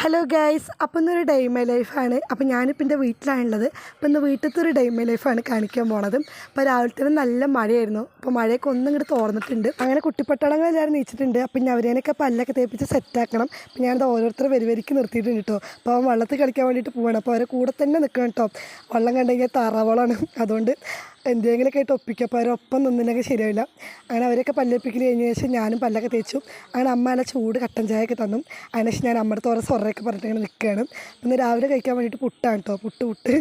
Hello guys, അപ്പോൾ ഇന്നൊരു day my ലൈഫാണ്. അപ്പോൾ ഞാനിപ്പോൾ എൻ്റെ വീട്ടിലാണുള്ളത്. അപ്പോൾ ഇന്ന് വീട്ടിലത്തെ ഒരു ഡേ മൈ ലൈഫാണ് കാണിക്കാൻ പോണത്. അപ്പോൾ രാവിലെ തന്നെ നല്ല മഴയായിരുന്നു. അപ്പോൾ മഴയൊക്കെ ഒന്നും ഇങ്ങോട്ട് തോർന്നിട്ടുണ്ട്. അങ്ങനെ കുട്ടിപ്പട്ടാളങ്ങൾ എല്ലാവരും നീച്ചിട്ടുണ്ട്. അപ്പോൾ ഞാൻ അവരേനൊക്കെ പല്ലൊക്കെ തേപ്പിച്ച് സെറ്റാക്കണം. അപ്പോൾ ഞാനത് ഓരോരുത്തർ വരിവരിക്ക് നിർത്തിയിട്ടുണ്ട് കേട്ടോ. അപ്പോൾ അവൻ വള്ളത്തിൽ കളിക്കാൻ വേണ്ടിയിട്ട് പോവാണ്. അപ്പോൾ അവരെ കൂടെ തന്നെ നിൽക്കണം കേട്ടോ. വള്ളം കണ്ടു കഴിഞ്ഞാൽ തറവളമാണ്. അതുകൊണ്ട് എന്തെങ്കിലുമൊക്കെ ആയിട്ട് ഒപ്പിക്കും. അപ്പോൾ അവരൊപ്പം നിന്നില്ലെങ്കിൽ ശരിയാവില്ല. അങ്ങനെ അവരൊക്കെ പല്ലേപ്പിക്കൽ കഴിഞ്ഞ ശേഷം ഞാനും പല്ലൊക്കെ തേച്ചു. അങ്ങനെ അമ്മ നല്ല ചൂട് കട്ടൻ ചായയൊക്കെ തന്നു. അതിനുശേഷം ഞാൻ അമ്മയുടെ ഓരോ സൊറയൊക്കെ പറഞ്ഞിട്ട് ഇങ്ങനെ നിൽക്കുകയാണ്. ഇന്ന് രാവിലെ കഴിക്കാൻ വേണ്ടിയിട്ട് പുട്ടാണ് കേട്ടോ. പുട്ട്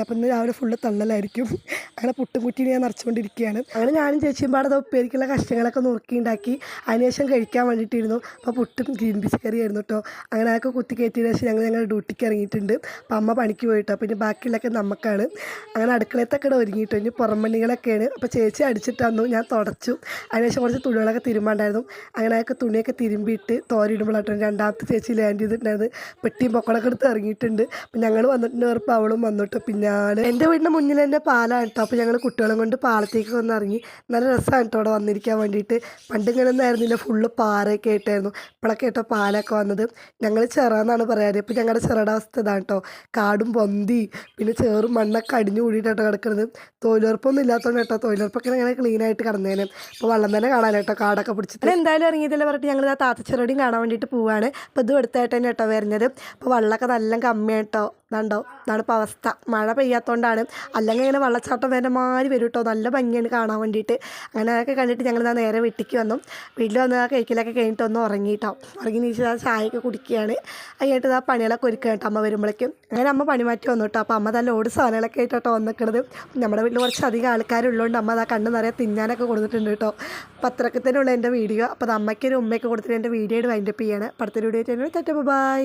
അപ്പോൾ ഇന്ന് രാവിലെ ഫുള്ള് തള്ളലായിരിക്കും. അങ്ങനെ പുട്ടും കുറ്റിയിൽ ഞാൻ നിറച്ചുകൊണ്ടിരിക്കുകയാണ്. അങ്ങനെ ഞാനും ചേച്ചിയും പാടത് ഉപ്പേരിക്കുള്ള കഷ്ണങ്ങളൊക്കെ നുറുക്കിയുണ്ടാക്കി അതിനുശേഷം കഴിക്കാൻ വേണ്ടിയിട്ടിരുന്നു. അപ്പോൾ പുട്ടും ഗ്രീൻ പീസ് കറിയായിരുന്നു കേട്ടോ. അങ്ങനെ അതൊക്കെ കുത്തി കയറ്റിയതിന് ശേഷം ഞങ്ങൾ ഡ്യൂട്ടിക്ക് ഇറങ്ങിയിട്ടുണ്ട്. അപ്പോൾ അമ്മ പണിക്ക് പോയിട്ടോ. പിന്നെ ബാക്കിയുള്ളതൊക്കെ നമുക്കാണ്. അങ്ങനെ അടുക്കളത്തൊക്കെ ഒരുങ്ങിയിട്ടോ. ഇനി പുറംപണികളൊക്കെയാണ്. അപ്പോൾ ചേച്ചി അടിച്ചിട്ട് തന്നു, ഞാൻ തുടച്ചു. അതിനുശേഷം കുറച്ച് തുണികളൊക്കെ തിരുമ്പാണ്ടായിരുന്നു. അങ്ങനെ അതൊക്കെ തുണിയൊക്കെ തിരുമ്പിയിട്ട് തോരിയിടുമ്പോഴാട്ടോ രണ്ടാമത്തെ ചേച്ചി ലാൻഡ് ചെയ്തിട്ടുണ്ടായിരുന്നു. പെട്ടിയും പൊക്കളൊക്കെ എടുത്ത് ഇറങ്ങിയിട്ടുണ്ട്. അപ്പം ഞങ്ങൾ വന്നിട്ടുണ്ട്. വേർപ്പോൾ അവളും വന്നിട്ട് പിന്നാലെ എൻ്റെ വീടിൻ്റെ മുന്നിൽ തന്നെ പാലാണ് കേട്ടോ. അപ്പോൾ ഞങ്ങൾ കുട്ടികളും കൊണ്ട് പാലത്തേക്ക് വന്ന് ഇറങ്ങി. നല്ല രസമാണ് കേട്ടോ അവിടെ വന്നിരിക്കാൻ വേണ്ടിയിട്ട്. പണ്ടിങ്ങനെയൊന്നും ആയിരുന്നില്ല, ഫുള്ള് പാറയൊക്കെ ആയിട്ടായിരുന്നു. ഇപ്പോഴൊക്കെ കേട്ടോ പാലൊക്കെ വന്നത്. ഞങ്ങൾ ചെറാന്നാണ് പറയാറ്. ഇപ്പോൾ ഞങ്ങളുടെ ചെറുടെ അവസ്ഥ ഇതാണ് കേട്ടോ. കാടും പൊന്തി പിന്നെ ചേറും മണ്ണൊക്കെ അടിഞ്ഞു കൂടിയിട്ടാട്ടോ കിടക്കുന്നത്. തൊഴിലുറപ്പൊന്നും ഇല്ലാത്തതുകൊണ്ട് കേട്ടോ. തൊഴിലുറപ്പൊക്കെ ഇങ്ങനെ ക്ലീനായിട്ട് കിടന്നേനെ. അപ്പോൾ വെള്ളം തന്നെ കാണാനായിട്ടോ കാടൊക്കെ പിടിച്ചിട്ട്. എന്തായാലും ഇറങ്ങിയതല്ലേ പറഞ്ഞിട്ട് ഞങ്ങൾ ആ താത്തച്ചെറുടിയും കാണാൻ വേണ്ടിയിട്ട് പോവുകയാണ്. അപ്പോൾ ഇത് എടുത്തായിട്ട് തന്നെ കേട്ടോ വരുന്നത്. അപ്പോൾ വെള്ളമൊക്കെ നല്ല കമ്മിയായിട്ടോ. ഇതാണ്ടോ, ഇതാണ് ഇപ്പോൾ അവസ്ഥ. മഴ പെയ്യാത്തതുകൊണ്ടാണ്. അല്ലെങ്കിൽ ഇങ്ങനെ വെള്ളച്ചാട്ടം വരുന്ന മാതിരി വരും കേട്ടോ. നല്ല ഭംഗിയാണ് കാണാൻ വേണ്ടിയിട്ട്. അങ്ങനെ അതൊക്കെ കണ്ടിട്ട് ഞങ്ങൾ നേരെ വീട്ടിലേക്ക് വന്നു. വീട്ടിൽ വന്ന് ആ കഴിക്കലൊക്കെ കഴിഞ്ഞിട്ട് ഒന്ന് ഉറങ്ങിയിട്ടോ. ഉറങ്ങി നീച്ച് ആ ചായയൊക്കെ കുടിക്കുകയാണ്. അതിനായിട്ട് ആ പണികളൊക്കെ ഒരുക്കുക കേട്ടോ അമ്മ വരുമ്പോഴേക്കും. അങ്ങനെ അമ്മ പണി മാറ്റി വന്നു കേട്ടോ. അപ്പോൾ അമ്മ നല്ല ഓട് സാധനങ്ങളൊക്കെ ആയിട്ടോ വന്നിരിക്കുന്നത്. നമ്മുടെ വീട്ടിൽ കുറച്ചധികം ആൾക്കാരുള്ളതുകൊണ്ട് അമ്മ അതാ കണ്ണ് നിറയെ തിന്നാനൊക്കെ കൊടുത്തിട്ടുണ്ട് കേട്ടോ. അപ്പോൾ അത്രയ്ക്ക് തന്നെയുള്ള എൻ്റെ വീഡിയോ. അപ്പോൾ അത് അമ്മയ്ക്കൊരു ഉമ്മയൊക്കെ കൊടുത്തിട്ട് എൻ്റെ വീഡിയോ ആയിട്ട് വൈൻഡപ്പ് ചെയ്യാണ്. അടുത്തൊരു വീഡിയോ ആയിട്ട് ബൈ.